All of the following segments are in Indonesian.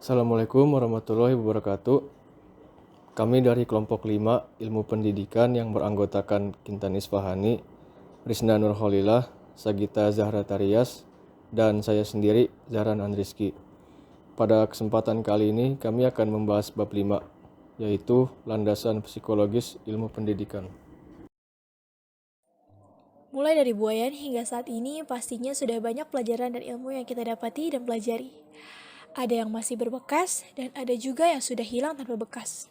Assalamualaikum warahmatullahi wabarakatuh. Kami dari kelompok 5 Ilmu Pendidikan yang beranggotakan Kintan Isfahani, Rizna Nurholilah, Sagita Zahra Tarias, dan saya sendiri, Zahran Andriski. Pada kesempatan kali ini kami akan membahas bab 5, yaitu landasan psikologis ilmu pendidikan. Mulai dari buayan hingga saat ini pastinya sudah banyak pelajaran dan ilmu yang kita dapati dan pelajari. Ada yang masih berbekas dan ada juga yang sudah hilang tanpa bekas.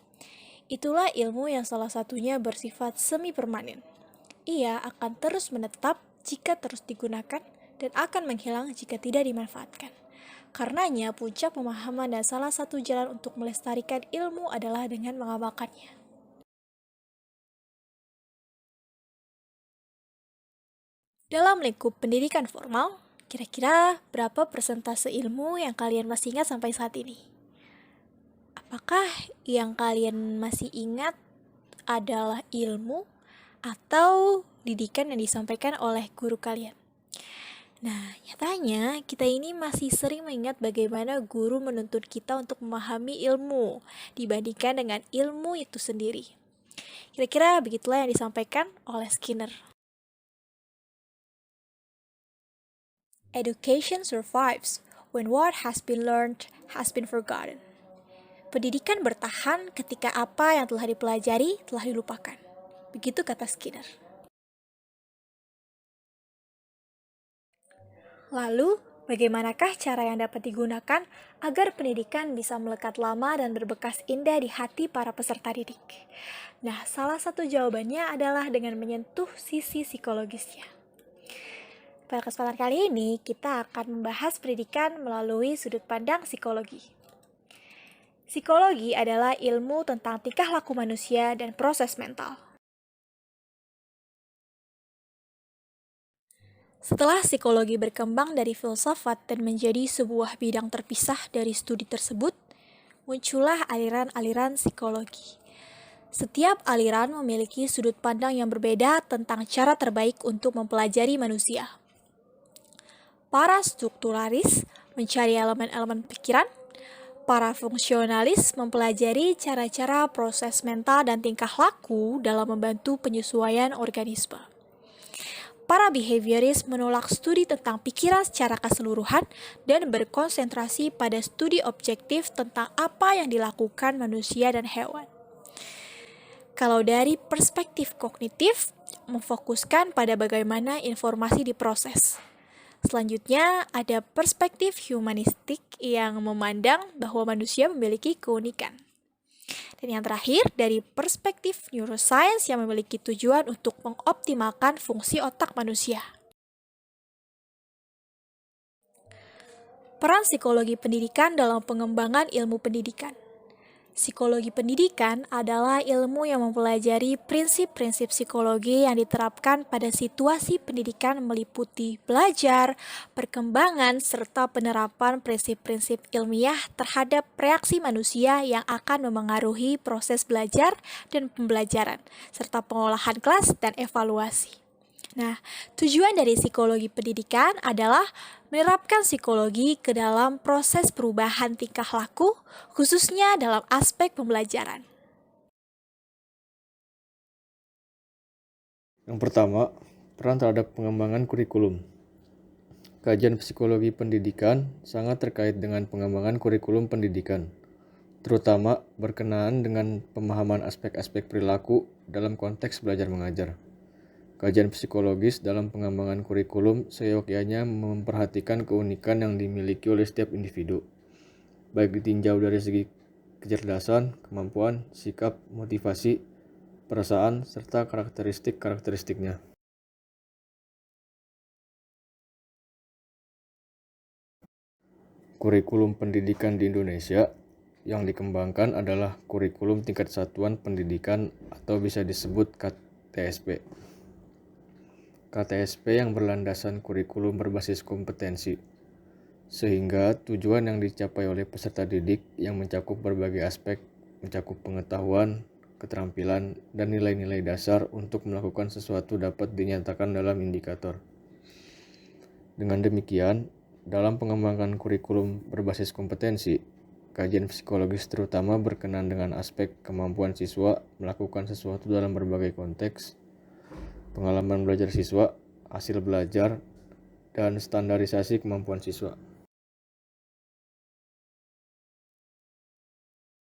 Itulah ilmu yang salah satunya bersifat semi permanen. Ia akan terus menetap jika terus digunakan dan akan menghilang jika tidak dimanfaatkan. Karenanya puncak pemahaman dan salah satu jalan untuk melestarikan ilmu adalah dengan mengamalkannya. Dalam lingkup pendidikan formal, kira-kira berapa persentase ilmu yang kalian masih ingat sampai saat ini? Apakah yang kalian masih ingat adalah ilmu atau didikan yang disampaikan oleh guru kalian? Nah, nyatanya kita ini masih sering mengingat bagaimana guru menuntut kita untuk memahami ilmu dibandingkan dengan ilmu itu sendiri. Kira-kira begitulah yang disampaikan oleh Skinner. Education survives when what has been learned has been forgotten. Pendidikan bertahan ketika apa yang telah dipelajari telah dilupakan. Begitu kata Skinner. Lalu, bagaimanakah cara yang dapat digunakan agar pendidikan bisa melekat lama dan berbekas indah di hati para peserta didik? Nah, salah satu jawabannya adalah dengan menyentuh sisi psikologisnya. Pada kesempatan kali ini, kita akan membahas pendidikan melalui sudut pandang psikologi. Psikologi adalah ilmu tentang tingkah laku manusia dan proses mental. Setelah psikologi berkembang dari filsafat dan menjadi sebuah bidang terpisah dari studi tersebut, muncullah aliran-aliran psikologi. Setiap aliran memiliki sudut pandang yang berbeda tentang cara terbaik untuk mempelajari manusia. Para strukturalis mencari elemen-elemen pikiran, para fungsionalis mempelajari cara-cara proses mental dan tingkah laku dalam membantu penyesuaian organisme. Para behavioris menolak studi tentang pikiran secara keseluruhan dan berkonsentrasi pada studi objektif tentang apa yang dilakukan manusia dan hewan. Kalau dari perspektif kognitif, memfokuskan pada bagaimana informasi diproses. Selanjutnya, ada perspektif humanistik yang memandang bahwa manusia memiliki keunikan. Dan yang terakhir, dari perspektif neuroscience yang memiliki tujuan untuk mengoptimalkan fungsi otak manusia. Peran psikologi pendidikan dalam pengembangan ilmu pendidikan. Psikologi pendidikan adalah ilmu yang mempelajari prinsip-prinsip psikologi yang diterapkan pada situasi pendidikan meliputi belajar, perkembangan, serta penerapan prinsip-prinsip ilmiah terhadap reaksi manusia yang akan memengaruhi proses belajar dan pembelajaran, serta pengolahan kelas dan evaluasi. Nah, tujuan dari psikologi pendidikan adalah menerapkan psikologi ke dalam proses perubahan tingkah laku, khususnya dalam aspek pembelajaran. Yang pertama, peran terhadap pengembangan kurikulum. Kajian psikologi pendidikan sangat terkait dengan pengembangan kurikulum pendidikan, terutama berkenaan dengan pemahaman aspek-aspek perilaku dalam konteks belajar mengajar. Kajian psikologis dalam pengembangan kurikulum seyogyanya memperhatikan keunikan yang dimiliki oleh setiap individu, baik ditinjau dari segi kecerdasan, kemampuan, sikap, motivasi, perasaan, serta karakteristik-karakteristiknya. Kurikulum pendidikan di Indonesia yang dikembangkan adalah kurikulum tingkat satuan pendidikan atau bisa disebut KTSP. KTSP yang berlandasan kurikulum berbasis kompetensi, sehingga tujuan yang dicapai oleh peserta didik yang mencakup berbagai aspek, mencakup pengetahuan, keterampilan, dan nilai-nilai dasar untuk melakukan sesuatu dapat dinyatakan dalam indikator. Dengan demikian, dalam pengembangan kurikulum berbasis kompetensi, kajian psikologis terutama berkenaan dengan aspek kemampuan siswa melakukan sesuatu dalam berbagai konteks, pengalaman belajar siswa, hasil belajar, dan standarisasi kemampuan siswa.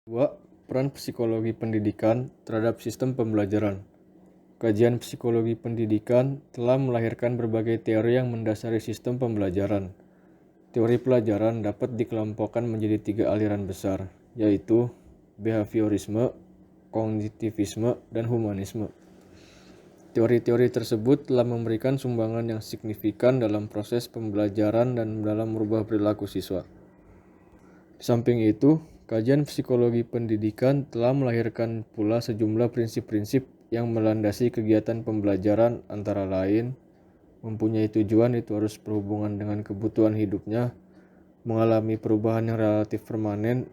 2. Peran psikologi pendidikan terhadap sistem pembelajaran. Kajian psikologi pendidikan telah melahirkan berbagai teori yang mendasari sistem pembelajaran. Teori pelajaran dapat dikelompokkan menjadi 3 aliran besar, yaitu behaviorisme, kognitivisme, dan humanisme. Teori-teori tersebut telah memberikan sumbangan yang signifikan dalam proses pembelajaran dan dalam merubah perilaku siswa. Di samping itu, kajian psikologi pendidikan telah melahirkan pula sejumlah prinsip-prinsip yang melandasi kegiatan pembelajaran, antara lain mempunyai tujuan itu harus berhubungan dengan kebutuhan hidupnya, mengalami perubahan yang relatif permanen,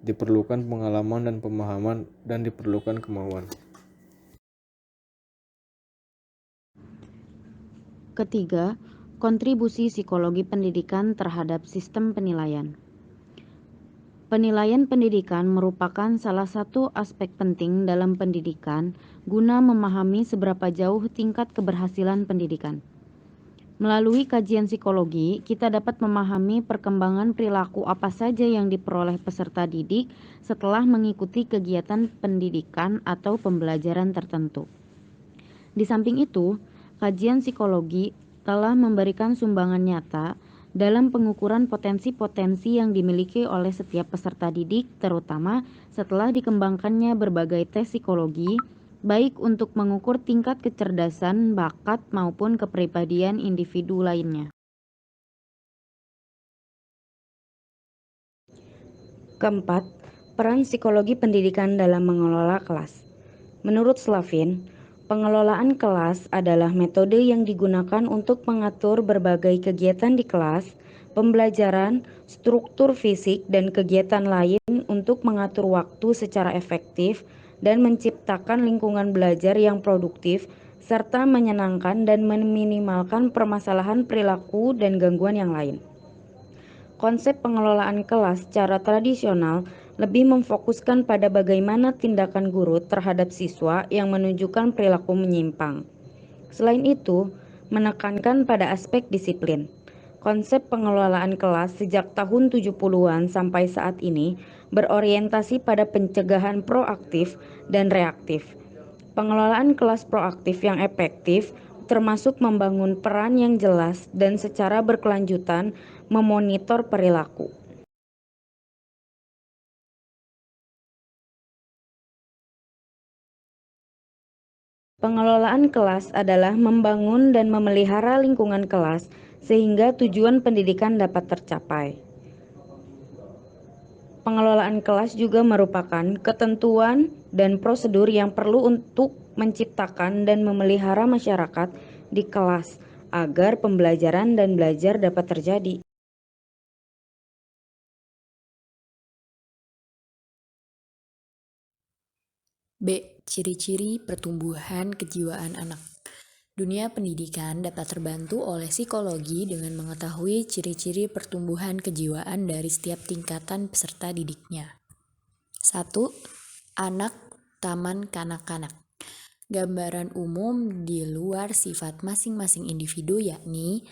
diperlukan pengalaman dan pemahaman, dan diperlukan kemauan. Ketiga, kontribusi psikologi pendidikan terhadap sistem penilaian. Penilaian pendidikan merupakan salah satu aspek penting dalam pendidikan guna memahami seberapa jauh tingkat keberhasilan pendidikan. Melalui kajian psikologi, kita dapat memahami perkembangan perilaku apa saja yang diperoleh peserta didik setelah mengikuti kegiatan pendidikan atau pembelajaran tertentu. Di samping itu, kajian psikologi telah memberikan sumbangan nyata dalam pengukuran potensi-potensi yang dimiliki oleh setiap peserta didik, terutama setelah dikembangkannya berbagai tes psikologi, baik untuk mengukur tingkat kecerdasan, bakat, maupun kepribadian individu lainnya. Keempat, peran psikologi pendidikan dalam mengelola kelas. Menurut Slavin, pengelolaan kelas adalah metode yang digunakan untuk mengatur berbagai kegiatan di kelas, pembelajaran, struktur fisik, dan kegiatan lain untuk mengatur waktu secara efektif dan menciptakan lingkungan belajar yang produktif serta menyenangkan dan meminimalkan permasalahan perilaku dan gangguan yang lain. Konsep pengelolaan kelas secara tradisional lebih memfokuskan pada bagaimana tindakan guru terhadap siswa yang menunjukkan perilaku menyimpang. Selain itu, menekankan pada aspek disiplin. Konsep pengelolaan kelas sejak tahun 70-an sampai saat ini berorientasi pada pencegahan proaktif dan reaktif. Pengelolaan kelas proaktif yang efektif termasuk membangun peran yang jelas dan secara berkelanjutan memonitor perilaku. Pengelolaan kelas adalah membangun dan memelihara lingkungan kelas sehingga tujuan pendidikan dapat tercapai. Pengelolaan kelas juga merupakan ketentuan dan prosedur yang perlu untuk menciptakan dan memelihara masyarakat di kelas agar pembelajaran dan belajar dapat terjadi. B. Ciri-ciri pertumbuhan kejiwaan anak. Dunia pendidikan dapat terbantu oleh psikologi dengan mengetahui ciri-ciri pertumbuhan kejiwaan dari setiap tingkatan peserta didiknya. 1. Anak taman kanak-kanak. Gambaran umum di luar sifat masing-masing individu yakni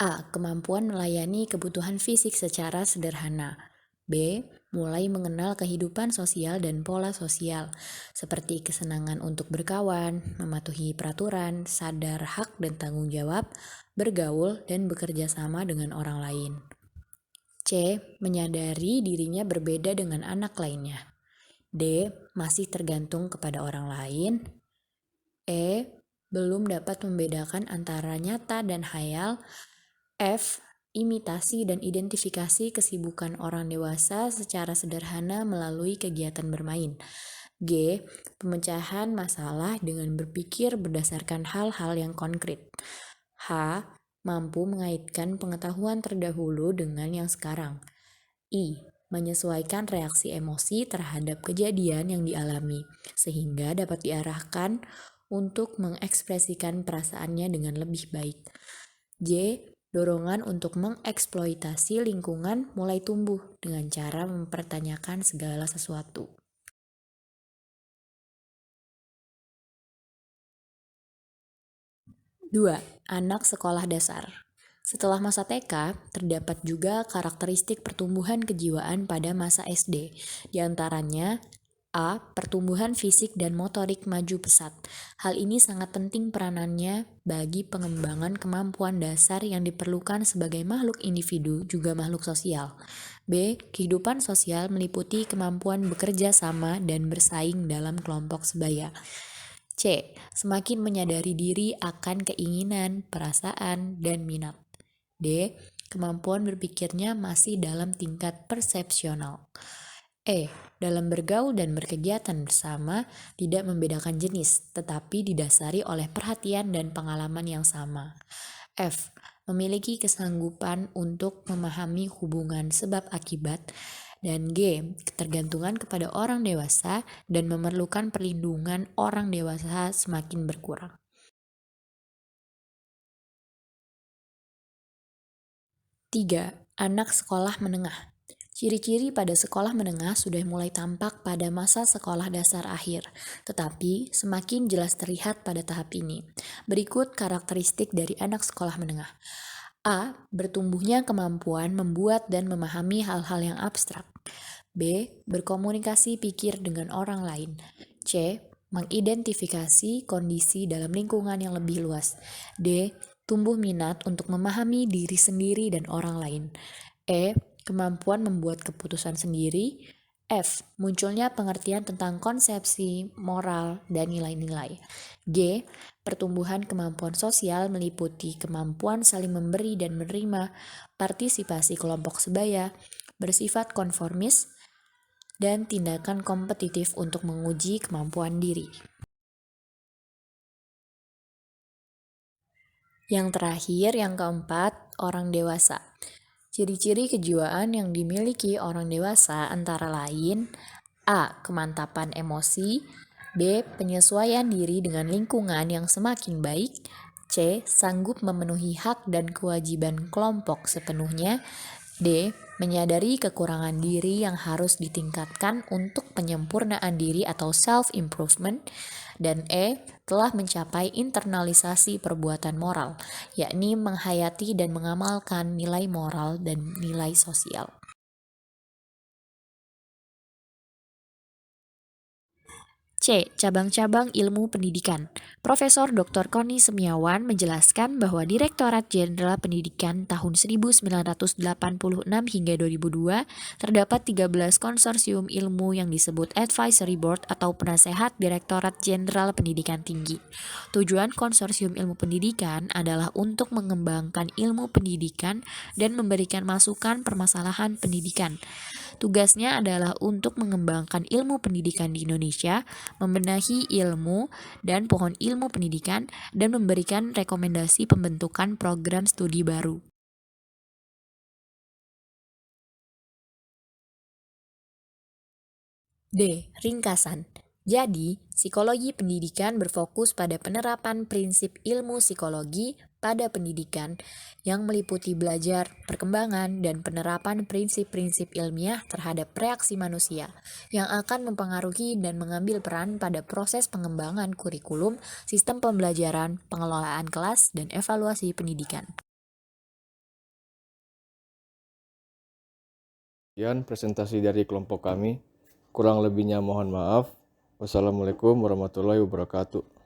A. Kemampuan melayani kebutuhan fisik secara sederhana. B. Mulai mengenal kehidupan sosial dan pola sosial, seperti kesenangan untuk berkawan, mematuhi peraturan, sadar hak dan tanggung jawab, bergaul, dan bekerja sama dengan orang lain. C. Menyadari dirinya berbeda dengan anak lainnya. D. Masih tergantung kepada orang lain. E. Belum dapat membedakan antara nyata dan khayal. F. Imitasi dan identifikasi kesibukan orang dewasa secara sederhana melalui kegiatan bermain. G. Pemecahan masalah dengan berpikir berdasarkan hal-hal yang konkret. H. Mampu mengaitkan pengetahuan terdahulu dengan yang sekarang. I. Menyesuaikan reaksi emosi terhadap kejadian yang dialami, sehingga dapat diarahkan untuk mengekspresikan perasaannya dengan lebih baik. J. Dorongan untuk mengeksploitasi lingkungan mulai tumbuh dengan cara mempertanyakan segala sesuatu. 2. Anak sekolah dasar. Setelah masa TK, terdapat juga karakteristik pertumbuhan kejiwaan pada masa SD. Di antaranya, A. Pertumbuhan fisik dan motorik maju pesat. Hal ini sangat penting peranannya bagi pengembangan kemampuan dasar yang diperlukan sebagai makhluk individu juga makhluk sosial. B. Kehidupan sosial meliputi kemampuan bekerja sama dan bersaing dalam kelompok sebaya. C. Semakin menyadari diri akan keinginan, perasaan, dan minat. D. Kemampuan berpikirnya masih dalam tingkat persepsional. E. Dalam bergaul dan berkegiatan bersama tidak membedakan jenis, tetapi didasari oleh perhatian dan pengalaman yang sama. F. Memiliki kesanggupan untuk memahami hubungan sebab akibat. Dan G. Ketergantungan kepada orang dewasa dan memerlukan perlindungan orang dewasa semakin berkurang. 3. Anak sekolah menengah. Ciri-ciri pada sekolah menengah sudah mulai tampak pada masa sekolah dasar akhir, tetapi semakin jelas terlihat pada tahap ini. Berikut karakteristik dari anak sekolah menengah. A. Bertumbuhnya kemampuan membuat dan memahami hal-hal yang abstrak. B. Berkomunikasi pikir dengan orang lain. C. Mengidentifikasi kondisi dalam lingkungan yang lebih luas. D. Tumbuh minat untuk memahami diri sendiri dan orang lain. E. Kemampuan membuat keputusan sendiri. F. Munculnya pengertian tentang konsepsi, moral, dan nilai-nilai. G. Pertumbuhan kemampuan sosial meliputi kemampuan saling memberi dan menerima, partisipasi kelompok sebaya, bersifat konformis, dan tindakan kompetitif untuk menguji kemampuan diri. Yang terakhir, yang keempat, orang dewasa. Ciri-ciri kejiwaan yang dimiliki orang dewasa antara lain A. Kemantapan emosi. B. Penyesuaian diri dengan lingkungan yang semakin baik. C. Sanggup memenuhi hak dan kewajiban kelompok sepenuhnya. D. Menyadari kekurangan diri yang harus ditingkatkan untuk penyempurnaan diri atau self-improvement. Dan E. Telah mencapai internalisasi perbuatan moral, yakni menghayati dan mengamalkan nilai moral dan nilai sosial. C. Cabang-cabang ilmu pendidikan. Profesor Dr. Koni Semiawan menjelaskan bahwa Direktorat Jenderal Pendidikan tahun 1986 hingga 2002 terdapat 13 konsorsium ilmu yang disebut Advisory Board atau penasehat Direktorat Jenderal Pendidikan Tinggi. Tujuan konsorsium ilmu pendidikan adalah untuk mengembangkan ilmu pendidikan dan memberikan masukan permasalahan pendidikan. Tugasnya adalah untuk mengembangkan ilmu pendidikan di Indonesia, membenahi ilmu dan pohon ilmu pendidikan, dan memberikan rekomendasi pembentukan program studi baru. D. Ringkasan. Jadi, psikologi pendidikan berfokus pada penerapan prinsip ilmu psikologi pada pendidikan yang meliputi belajar, perkembangan, dan penerapan prinsip-prinsip ilmiah terhadap reaksi manusia yang akan mempengaruhi dan mengambil peran pada proses pengembangan kurikulum, sistem pembelajaran, pengelolaan kelas, dan evaluasi pendidikan. Sekian presentasi dari kelompok kami. Kurang lebihnya mohon maaf. Wassalamualaikum warahmatullahi wabarakatuh.